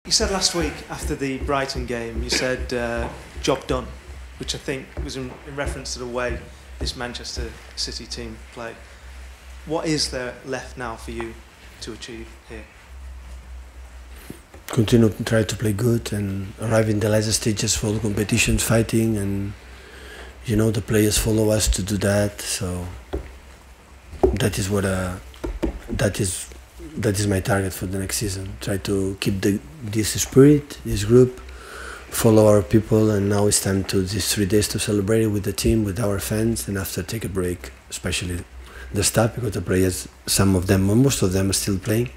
You said last week after the Brighton game, you said job done, which I think was in reference to the way this Manchester City team play. What is there left now for you to achieve here? Continue to try to play good and arrive in the last stages for the competitions, fighting, and you know the players follow us to do that. So that is what that is my target for the next season. Try to keep this spirit, this group, follow our people, and now it's time to these 3 days to celebrate it with the team, with our fans, and after take a break, especially the staff, because the players, some of them, most of them are still playing.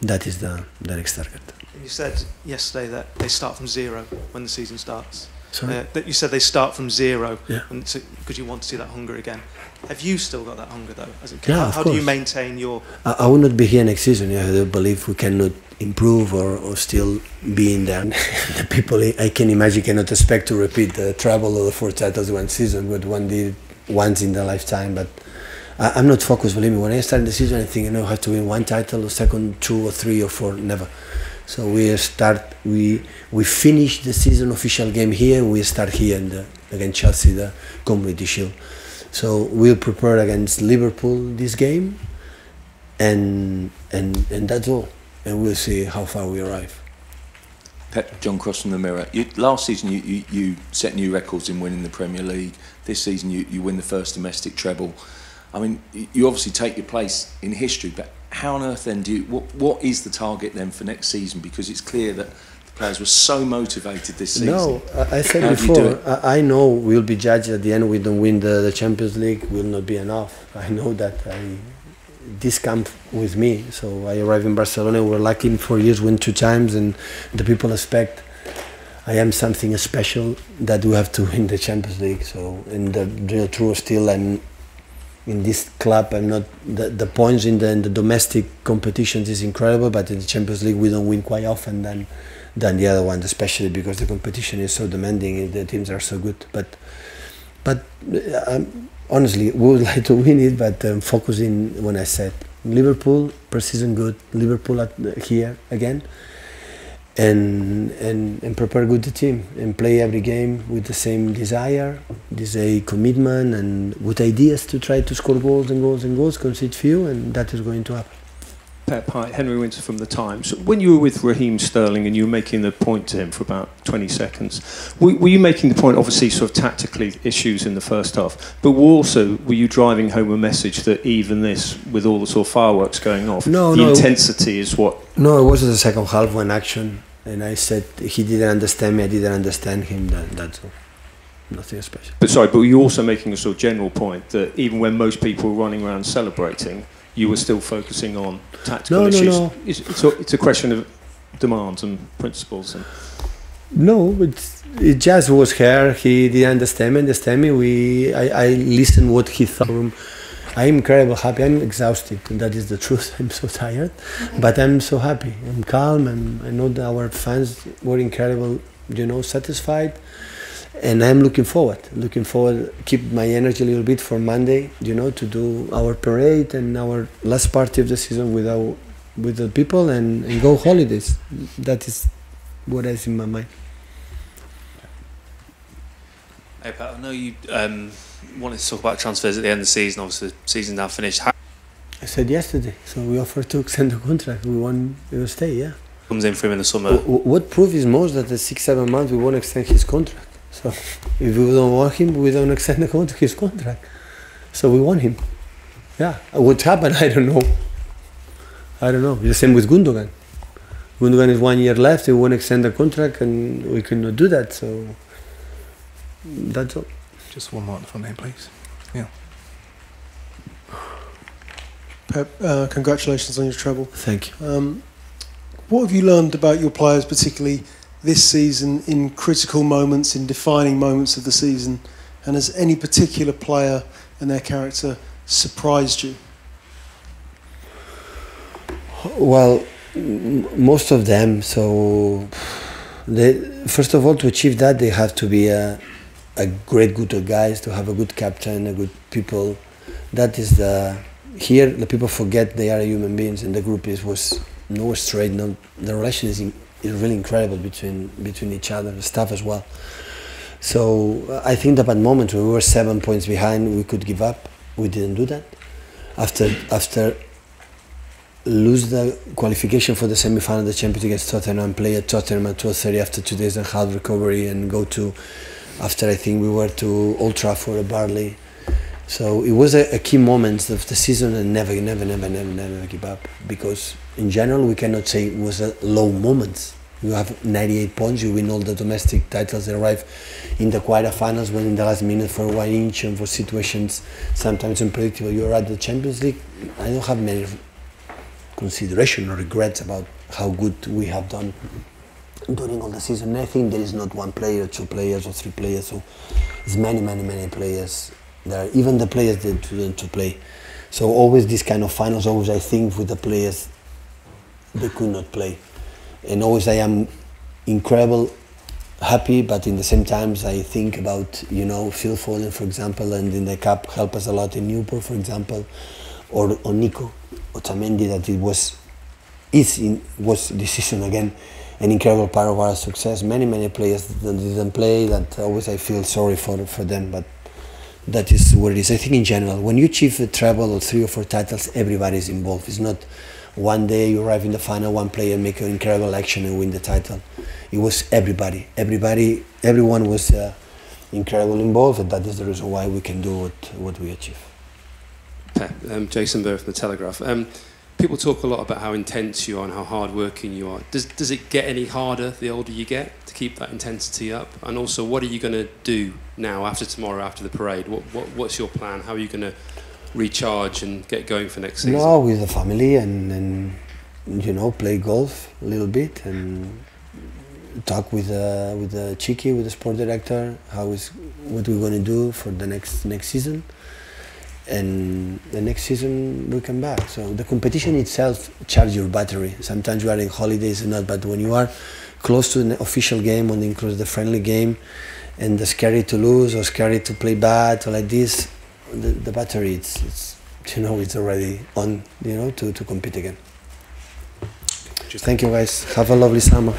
That is the next target. You said yesterday that they start from zero when the season starts. Sorry? That you said they start from zero, yeah, because you want to see that hunger again. Have you still got that hunger though? Yeah, how do you maintain your... I will not be here next season. Yeah, I do believe we cannot improve or still be in there. The people I can imagine cannot expect to repeat the treble or the 4 titles one season, but one did once in their lifetime. But I'm not focused, believe me. When I start the season, I think, you know, I have to win 1 title, or second, 2 or 3 or 4, never. So we finish the season official game here. We start here against Chelsea, the Community Shield. So we'll prepare against Liverpool this game, and that's all. And we'll see how far we arrive. Pep, John Cross from the Mirror. Last season you set new records in winning the Premier League. This season you win the first domestic treble. I mean, you obviously take your place in history, but how on earth then what is the target then for next season? Because it's clear that the players were so motivated this season. No, I said before, I know we'll be judged at the end. We don't win the Champions League, will not be enough. I know that. This comes with me. So I arrived in Barcelona, we're lucky in 4 years, win 2 times, and the people expect I am something special that we have to win the Champions League. So in the real truth, still I'm in this club. I'm not the points in the domestic competitions is incredible, but in the Champions League we don't win quite often than the other ones, especially because the competition is so demanding and the teams are so good. But honestly, we would like to win it, but focusing when I said Liverpool pre-season good, Liverpool here again, and prepare good the team and play every game with the same desire, this commitment and with ideas to try to score goals and goals and goals, concede few, and that is going to happen. Pep, hi, Henry Winter from The Times. When you were with Raheem Sterling and you were making the point to him for about 20 seconds, were you making the point, obviously sort of tactically issues in the first half, but were you driving home a message that even this, with all the sort of fireworks going off, the intensity is what... No, it was the second half, one action, and I said he didn't understand me, I didn't understand him, that's all. Nothing special. But sorry, but were you also making a sort of general point that even when most people were running around celebrating, you were still focusing on tactical issues? No. It's a question of demands and principles. No, it just was here. He didn't understand me. I listened what he thought. I'm incredibly happy. I'm exhausted, and that is the truth. I'm so tired, but I'm so happy. I'm calm, and I know that our fans were incredible, you know, satisfied. And I'm looking forward, keep my energy a little bit for Monday, you know, to do our parade and our last party of the season with the people and go holidays. That is what is in my mind. Hey Pat, I know you wanted to talk about transfers at the end of the season. Obviously, the season's now finished. I said yesterday, so we offered to extend the contract. We want to stay, yeah. Comes in for him in the summer. What proof is most that the 6-7 months we won't extend his contract. So if we don't want him, we don't extend his contract. So we want him. Yeah. What happened? I don't know. The same with Gundogan. Gundogan is 1 year left. He won't extend the contract, and we cannot do that. So that's all. Just one more from there, please. Yeah. Pep, congratulations on your treble. Thank you. What have you learned about your players, particularly this season, in critical moments, in defining moments of the season? And has any particular player and their character surprised you? Well, most of them. So, first of all, to achieve that, they have to be a great group of guys, to have a good captain, a good people. That is here the people forget they are human beings, and the group was no straight. No, the relation is is really incredible between each other, the staff as well. So I think that at moments when we were 7 points behind, we could give up. We didn't do that. After lose the qualification for the semi-final of the Champions League against Tottenham, play at Tottenham at 12:30 after 2 days of hard recovery, and go to, after I think we were to Old Trafford or Barley. So it was a key moment of the season, and never give up, because in general we cannot say it was a low moment. You have 98 points, you win all the domestic titles, arrive in the quarterfinals when in the last minute for 1 inch and for situations sometimes unpredictable. You are at the Champions League. I don't have many consideration or regrets about how good we have done during all the season. I think there is not one player, 2 players or 3 players, so it's many players. There are even the players that didn't to play. So always this kind of finals, always I think with the players they could not play. And always I am incredible happy, but in the same times I think about, you know, Phil Foden, for example, and in the cup help us a lot in Newport, for example, or Nico Otamendi, that it was this season again an incredible part of our success. Many players that didn't play, that always I feel sorry for them, but that is what it is. I think in general, when you achieve a treble or 3 or 4 titles, everybody is involved. It's not one day you arrive in the final, one player make an incredible action and win the title. It was everybody. Everyone was incredibly involved, and that is the reason why we can do what we achieve. Pep, Jason Burr from The Telegraph. People talk a lot about how intense you are and how hard-working you are. Does it get any harder the older you get to keep that intensity up? And also, what are you going to do now after tomorrow, after the parade? What's your plan? How are you going to recharge and get going for next season? No, with the family and you know, play golf a little bit and talk with the Chiqui, with the sport director, what we're going to do for the next season. And the next season we come back. So the competition itself charges your battery. Sometimes you are in holidays and not, but when you are close to an official game, or close to the friendly game, and the scary to lose or scary to play bad or like this, the battery it's you know, it's already on, you know, to compete again. Thank you guys. Have a lovely summer.